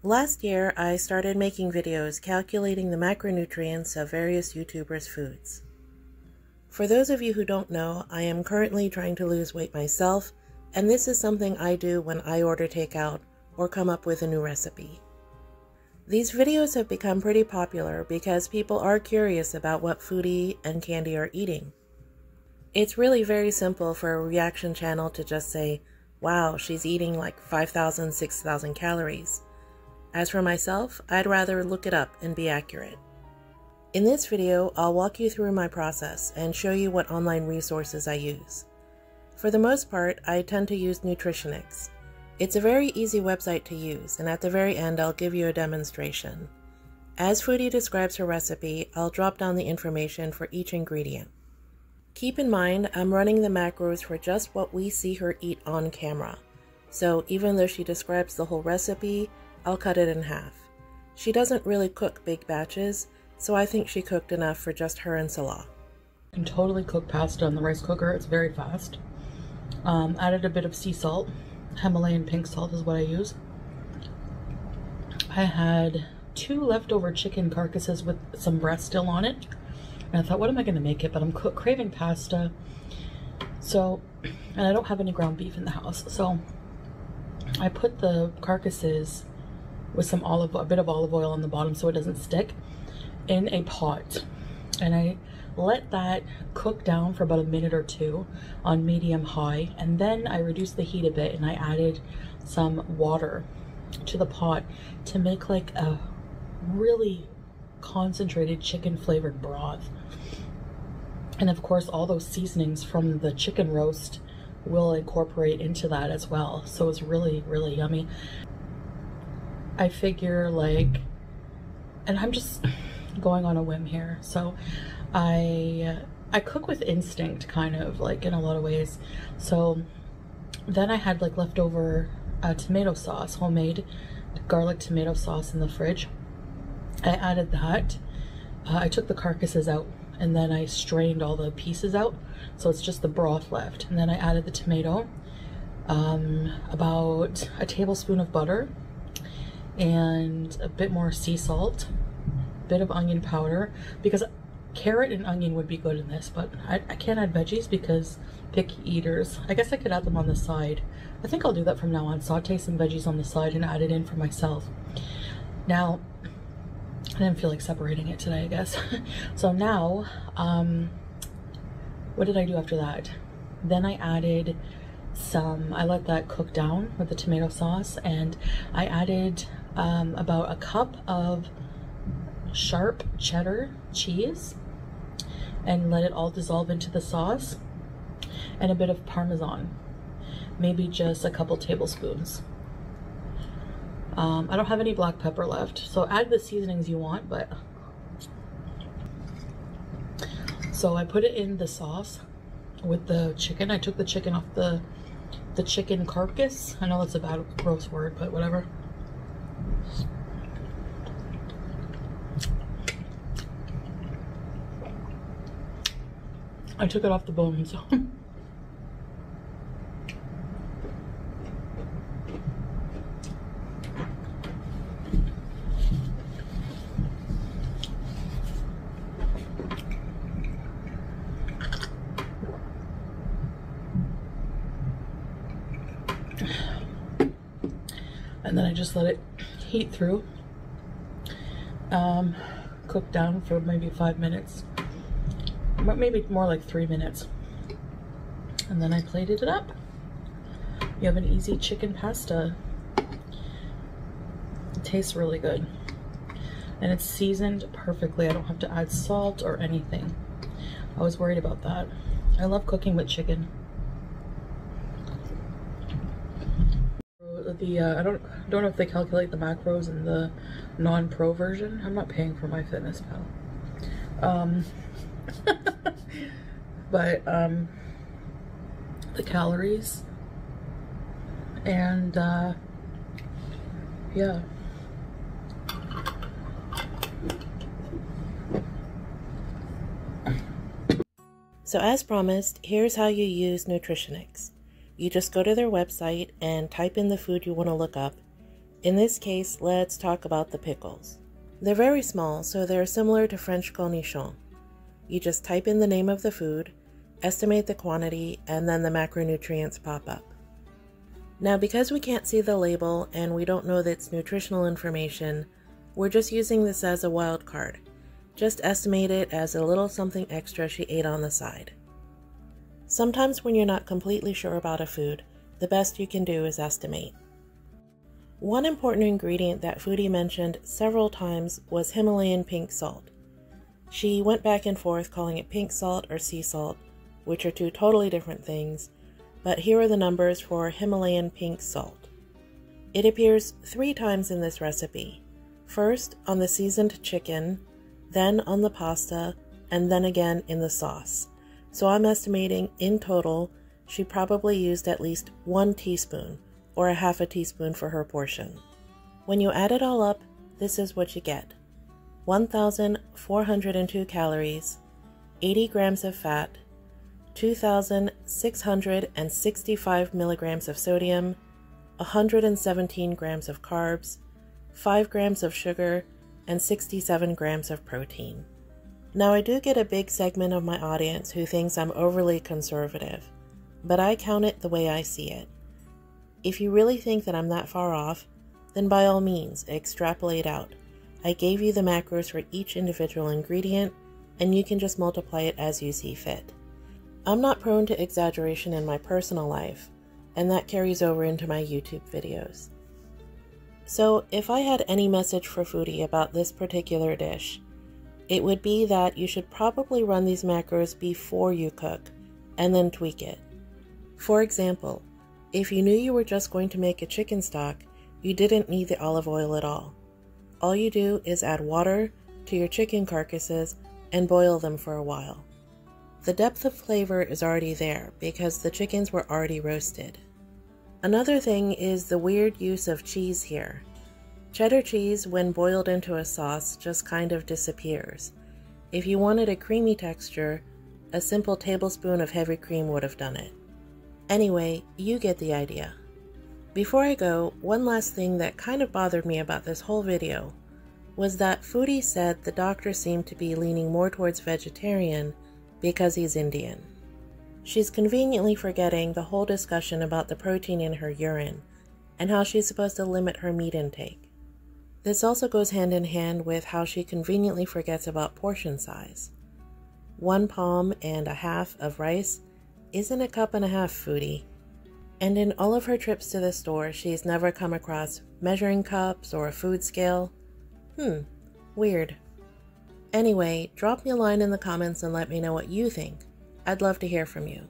Last year, I started making videos calculating the macronutrients of various YouTubers' foods. For those of you who don't know, I am currently trying to lose weight myself, and this is something I do when I order takeout or come up with a new recipe. These videos have become pretty popular because people are curious about what foodie and candy are eating. It's really very simple for a reaction channel to just say, wow, she's eating like 5,000, 6,000 calories. As for myself, I'd rather look it up and be accurate. In this video, I'll walk you through my process and show you what online resources I use. For the most part, I tend to use Nutritional. It's a very easy website to use, and at the very end, I'll give you a demonstration. As Foodie describes her recipe, I'll drop down the information for each ingredient. Keep in mind, I'm running the macros for just what we see her eat on camera. So even though she describes the whole recipe, I'll cut it in half. She doesn't really cook big batches, so I think she cooked enough for just her and Salah. You can totally cook pasta in the rice cooker. It's very fast. Added a bit of sea salt. Himalayan pink salt is what I use. I had 2 leftover chicken carcasses with some breast still on it. And I thought, what am I going to make it? But I'm craving pasta. So, and I don't have any ground beef in the house. So I put the carcasses with a bit of olive oil on the bottom so it doesn't stick, in a pot. And I let that cook down for about a minute or 2 on medium high. And then I reduced the heat a bit and I added some water to the pot to make like a really concentrated chicken flavored broth. And of course, all those seasonings from the chicken roast will incorporate into that as well. So it's really, really yummy. I figure like, and I'm just going on a whim here. So I cook with instinct, kind of like in a lot of ways. So then I had like leftover tomato sauce, homemade garlic tomato sauce in the fridge. I added that. I took the carcasses out and then I strained all the pieces out. So it's just the broth left. And then I added the tomato, about a tablespoon of butter, and a bit more sea salt, a bit of onion powder, because carrot and onion would be good in this, but I can't add veggies because picky eaters. I guess I could add them on the side. I think I'll do that from now on, saute some veggies on the side and add it in for myself. Now, I didn't feel like separating it today, I guess. So now, what did I do after that? Then I added I let that cook down with the tomato sauce, and I added about a cup of sharp cheddar cheese and let it all dissolve into the sauce, and a bit of Parmesan, maybe just a couple tablespoons. I don't have any black pepper left, so add the seasonings you want, but so I put it in the sauce with the chicken. I took the chicken off the chicken carcass. I know that's a bad, gross word, but whatever. I took it off the bones. And then I just let it heat through, cook down for maybe 5 minutes, maybe more like 3 minutes, and then I plated it up. You have an easy chicken pasta. It tastes really good, and it's seasoned perfectly. I don't have to add salt or anything. I was worried about that. I love cooking with chicken. I don't know if they calculate the macros in the non-pro version. I'm not paying for my fitness pal. But the calories, and yeah. So as promised, here's how you use Nutritional. You just go to their website and type in the food you want to look up, In this case, let's talk about the pickles. They're very small, so they're similar to French cornichons. You just type in the name of the food, estimate the quantity, and then the macronutrients pop up. Now, because we can't see the label and we don't know that's nutritional information, we're just using this as a wild card. Just estimate it as a little something extra she ate on the side. Sometimes when you're not completely sure about a food, the best you can do is estimate. One important ingredient that Foodie mentioned several times was Himalayan pink salt. She went back and forth calling it pink salt or sea salt, which are two totally different things, but here are the numbers for Himalayan pink salt. It appears 3 times in this recipe. First on the seasoned chicken, then on the pasta, and then again in the sauce. So I'm estimating in total she probably used at least 1 teaspoon, or a half a teaspoon for her portion. When you add it all up, this is what you get. 1,402 calories, 80 grams of fat, 2,665 milligrams of sodium, 117 grams of carbs, 5 grams of sugar, and 67 grams of protein. Now, I do get a big segment of my audience who thinks I'm overly conservative, but I count it the way I see it. If you really think that I'm that far off, then by all means, extrapolate out. I gave you the macros for each individual ingredient, and you can just multiply it as you see fit. I'm not prone to exaggeration in my personal life, and that carries over into my YouTube videos. So if I had any message for Foodie about this particular dish, it would be that you should probably run these macros before you cook, and then tweak it. For example, if you knew you were just going to make a chicken stock, you didn't need the olive oil at all. All you do is add water to your chicken carcasses and boil them for a while. The depth of flavor is already there because the chickens were already roasted. Another thing is the weird use of cheese here. Cheddar cheese, when boiled into a sauce, just kind of disappears. If you wanted a creamy texture, a simple tablespoon of heavy cream would have done it. Anyway, you get the idea. Before I go, one last thing that kind of bothered me about this whole video was that Foodie said the doctor seemed to be leaning more towards vegetarian because he's Indian. She's conveniently forgetting the whole discussion about the protein in her urine and how she's supposed to limit her meat intake. This also goes hand in hand with how she conveniently forgets about portion size. 1 palm and a half of rice isn't a cup and a half, Foodie. And in all of her trips to the store, she's never come across measuring cups or a food scale. Weird. Anyway, drop me a line in the comments and let me know what you think. I'd love to hear from you.